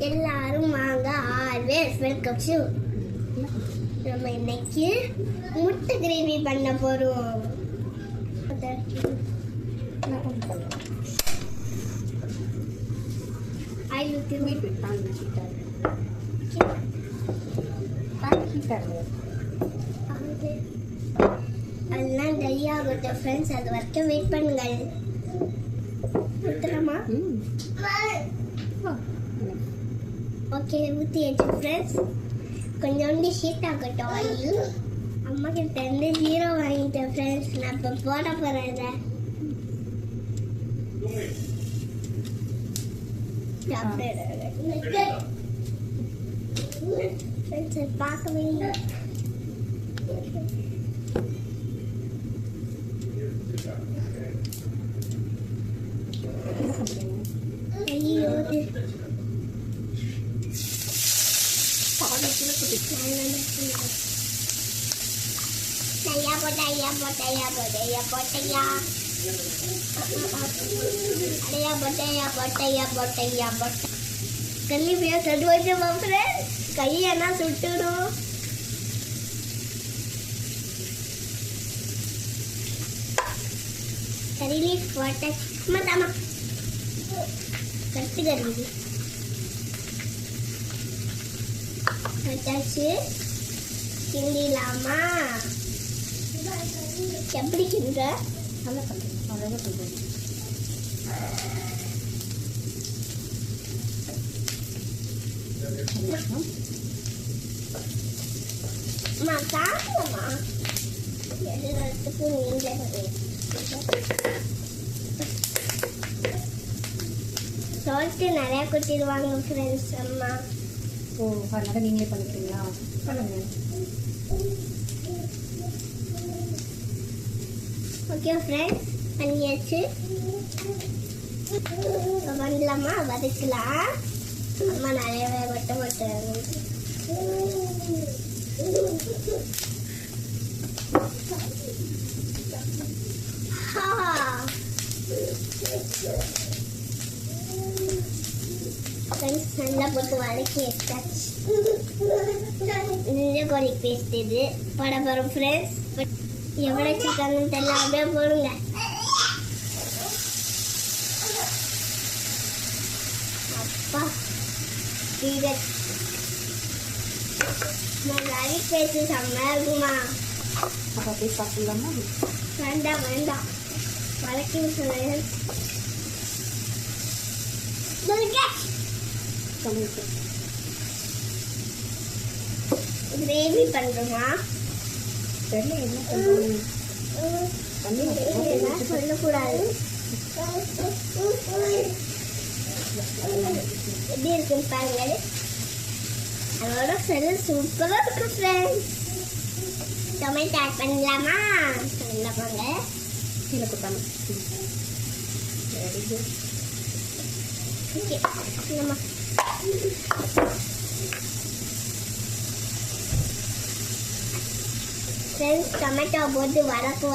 எல்லாரும் வாங்க always welcome to. நம்ம இன்னைக்கு முட்டை கிரேவி பண்ண போறோம். அதெல்லாம் ரெடி ஆகட்டும் ஃப்ரெண்ட்ஸ், அது வரைக்கும் வெயிட் பண்ணுங்கள். ஊத்துறமா? ஓகே ஊற்றியாச்சு ஃப்ரெண்ட்ஸ். கொஞ்சோண்டு ஹீட் ஆகட்டும் ஆயில். அம்மா கிட்ட இருந்து ஜீரோ வாங்கிட்டேன் ஃப்ரெண்ட்ஸ். நான் இப்போ போட போகிறேன். ஃப்ரெண்ட்ஸ் பார்க்கவே ஐயோ கையென்னா சுட்டுடும். கறிலி போட்ட மத்தாமா கட்டு கறி வச்சாச்சு. கிண்டிலாமா? எப்படி கிண்டுற? நல்லா பண்ணுறேன், அழகாக பண்ணுறேன். அம்மா சாப்பிடமா? எல்லாத்துக்கும் நீங்களே பண்ணுங்க. சால்ட்டு நிறையா கொட்டிடுவாங்க ஃப்ரெண்ட்ஸ் அம்மா. ஓ, அதனால நீங்களே பண்ணிக்கிறீங்களா? பண்ணுங்க. ஓகே ஃப்ரெண்ட்ஸ் பண்ணியாச்சு. பண்ணலாமா? வதக்கலாம். அம்மா நிறையவே கொட்ட மாட்டாங்க. ஃப்ரெண்ட்ஸ் நல்லா போட்டு வதக்கி எடுத்தாச்சு. இந்த கோழி பேஸ்ட் இது போட போகிறோம் ஃப்ரெண்ட்ஸ். எவ்வளோ சிக்கன் தெரியல, அப்படியே போடுங்க. அப்பா நிறைய பேஸ்ட் செம்மையா இருக்குமா? அப்போ அப்படியே சாப்பிடலாமா? வேண்டாம் வேண்டாம், வதக்கி சொல்லுங்க. கிரேவி பண்ணுறோமா? தெரியல என்ன பண்ணுறோம். சொல்லக்கூடாது. எப்படி இருக்குன்னு பாருங்க. அதோட செல்லு சூப்பராக இருக்கு ஃப்ரெண்ட்ஸ். டொமேட்டோ ஆட் பண்ணலாமா? நல்லா போங்க. கீழே கொடுத்தாங்க. Very good. ஓகே நம்ம ஃப்ரெண்ட்ஸ் டொமேட்டோ போட்டு வதக்கி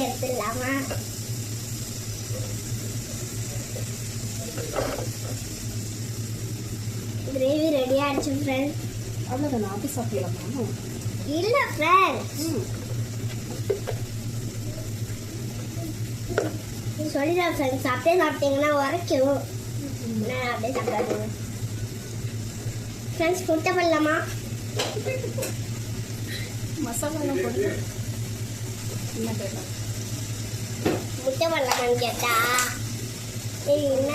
எடுத்துடலாமா? கிரேவி ரெடி ஆயிடுச்சு ஃப்ரெண்ட்ஸ். அவ்வளோதான், அப்படி சாப்பிடலாமா? இல்லை ஃப்ரெண்ட்ஸ், சொல்லிடுறேன் ஃப்ரெண்ட்ஸ். அப்படியே சாப்பிட்டீங்கன்னா உரைக்கும். நான் அப்படியே சாப்பிடாதீங்க ஃப்ரெண்ட்ஸ். முட்டை பண்ணலாமா? மசாலாலாம் போட்டு என்ன கேட்கலாம்? முட்டை பண்ணலாமான்னு கேட்டா என்ன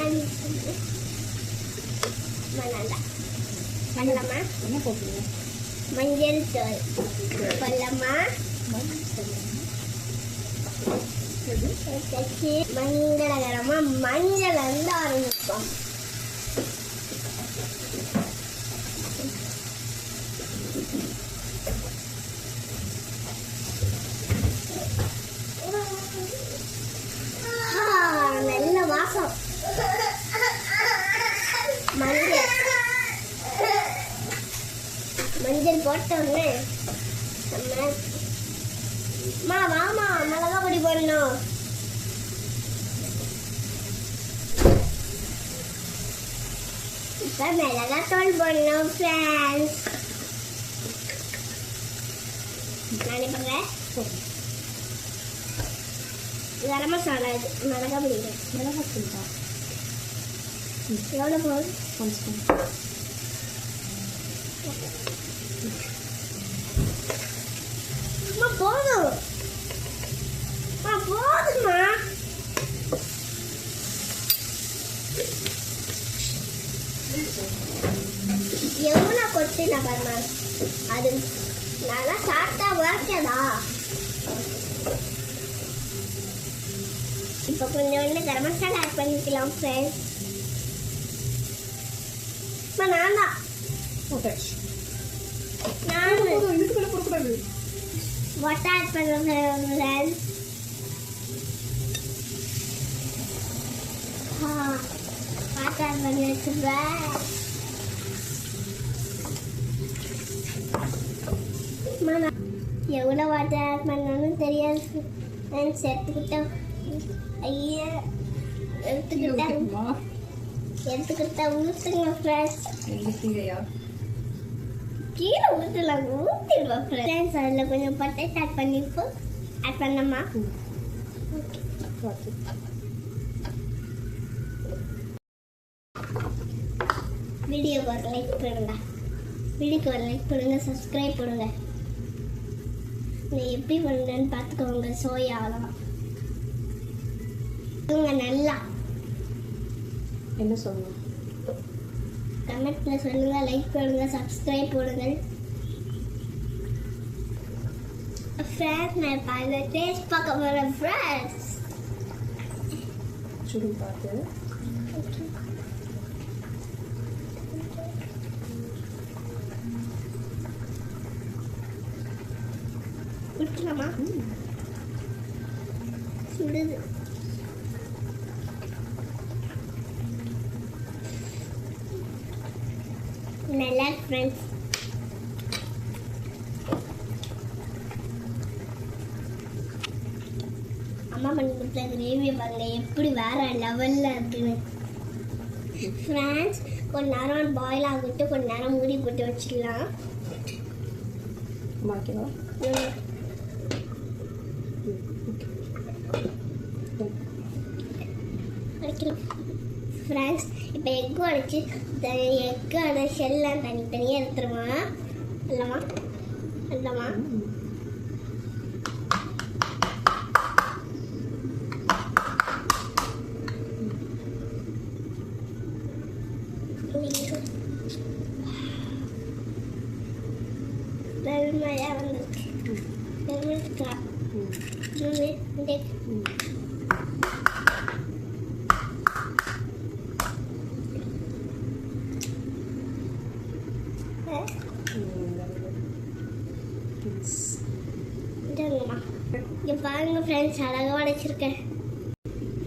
பண்ணலாமா? என்ன போட்டுருங்க? மஞ்சள் தூள் பண்ணலாமா? மங்களகரமா மஞ்சள் வந்து ஆரம்பிப்போம். நல்ல வாசம். மஞ்சள் போட்டோன்னே நம்ம வாமா மிளகா பொடி போடணும். இப்போ மிளகாத்தூள் போடணும் ஃப்ரெண்ட்ஸ். நான் பண்ணுறேன் கரம் மசாலா, இது மிளகா பிடிக்கிறேன். மிளகாத்தூள் தான். எவ்வளோ போதும்? 1 ஸ்பூன். அம்மா போதும். போதுமா? எவ்வளோ கொட்டினா பாருமா, அது நல்லா சாப்பிட்டா வாய்க்காதா? இப்போ கொஞ்சோண்டு கரம் மசாலா ஆட் பண்ணிக்கலாம் ஃப்ரெண்ட்ஸ். நான் தான் போட்டாச்சு. நான் இதுக்கு மேலே போடக்கூடாது. வாட்டர் ஆட் பண்ணுறேன் ஃப்ரெண்ட்ஸ். வாட்டர் ஆட் பண்ணி வச்சுருவேன். எவ்வளோ வாட்டர் ஆட் பண்ணணும்னு தெரியாது ஃப்ரெண்ட்ஸ். எடுத்துக்கிட்டேன். ஐயா எடுத்துக்கிட்டேன் ஊற்றுங்க ஃப்ரெண்ட்ஸ். கீழே ஊற்றலாம், ஊற்றிடுவோம் ஃப்ரெண்ட்ஸ். அதில் கொஞ்சம் பட்டை ஆட் பண்ணிப்போ ஆட் பண்ணமா. வீடியோக்கு ஒரு லைக் போடுங்க, வீடியோக்கு ஒரு லைக் போடுங்க, சப்ஸ்கிரைப் போடுங்க. நீ எப்படி பண்ணுறேன்னு பார்த்துக்கோங்க. சோயாலாம் நல்லா என்ன சொல்லணும் கமெண்ட்ல சொல்லுங்க. லைக் போடுங்க, சப்ஸ்கிரைப் போடுங்க ஃப்ரெண்ட்ஸ். நான் பாருங்க டேஸ்ட் பார்க்க போகிறேன் ஃப்ரெண்ட்ஸ். சுடு பார்த்து விட்டுலாமா? சுடுது. நல்லா ஃப்ரெண்ட்ஸ். அம்மா பண்ணி கொடுத்த கிரேவியை பாருங்க எப்படி வேற லெவலில் இருக்குன்னு ஃப்ரெண்ட்ஸ். கொஞ்ச நேரம் பாயில் ஆகிட்டு கொஞ்ச நேரம் மூடி போட்டு வச்சிடலாம். வைக்கலாம் ஃப்ரெண்ட்ஸ். இப்போ எக்கு உடைச்சி எக்கோட ஷெல்லாம் தனித்தனியாக எடுத்துருமா இல்லைம்மா? இல்லைம்மா வெறுமையாக வந்துருக்கு. வெறுமைக்கலாம் இங்கே பாருங்க ஃப்ரெண்ட்ஸ், அழகாக உடைச்சிருக்கேன்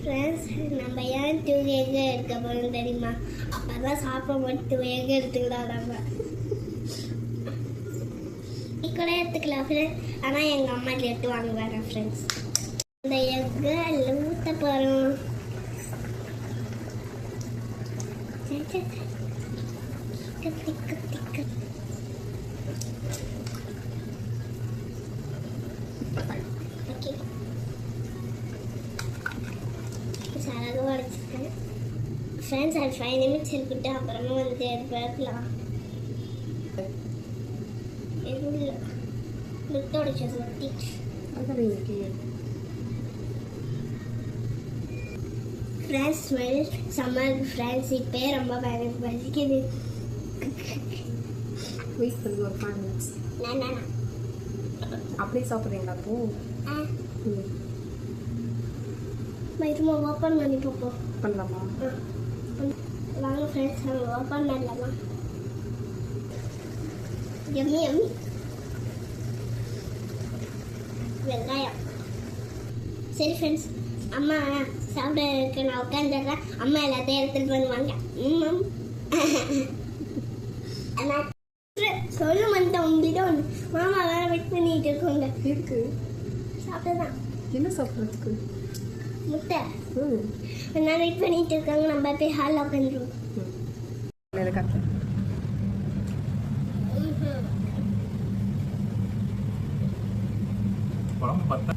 ஃப்ரெண்ட்ஸ். நம்ம ஏன் 2 எக் எடுக்க போகிறோம் தெரியுமா? அப்போ தான் சாப்பிடும்போது 2 எக் எடுத்துக்கலாம். நம்ம கூட எடுத்துக்கலாம் ஃப்ரெண்ட்ஸ். ஆனால் எங்கள் அம்மா எடுத்து வாங்குவாங்க ஃப்ரெண்ட்ஸ். இந்த எக்கை அதில் ஊற்ற போகிறோம். அழகாக உடைச்சிருக்கேன் ஃப்ரெண்ட்ஸ். அது 5 நிமிட்ஸ் இருக்கட்டு, அப்புறமா வந்து பார்க்கலாம். முட்டை உடைச்ச சுற்றி ஃப்ரெண்ட்ஸ். ஸ்மெல் செம்ம ஃப்ரெண்ட்ஸ். இப்போ ரொம்ப பசிக்குது. வெயிட் பண்ணி ஒரு 5 மினிட்ஸ். அப்படியே சாப்பிட்றீங்களா? அப்போ இதுமா ஓப்பன் பண்ணி பார்ப்போம். பண்ணலாமா? வாங்க ஃப்ரெண்ட்ஸ், நம்ம ஓப்பன் பண்ணலாமா? எம்மி எம்மி வெங்காயம். சரி ஃப்ரெண்ட்ஸ், அம்மா சாப்பிட நான் உட்காந்துடுறேன். அம்மா எல்லாத்தையும் எடுத்துகிட்டு பண்ணுவாங்க. சொல்ல மாட்டேன் உங்ககிட்ட ஒன்று. மாமா வேற வெயிட் பண்ணிட்டு இருக்கோங்க. இருக்கு சாப்பிட்டதான். என்ன சாப்பிட்றதுக்கு? முட்டை. நான் வெயிட் பண்ணிட்டு இருக்காங்க. நம்ம போய் ஹாலில் உட்காந்துருவோம். இதை காட்டு. ம்ஹும். குழம்பு பத்த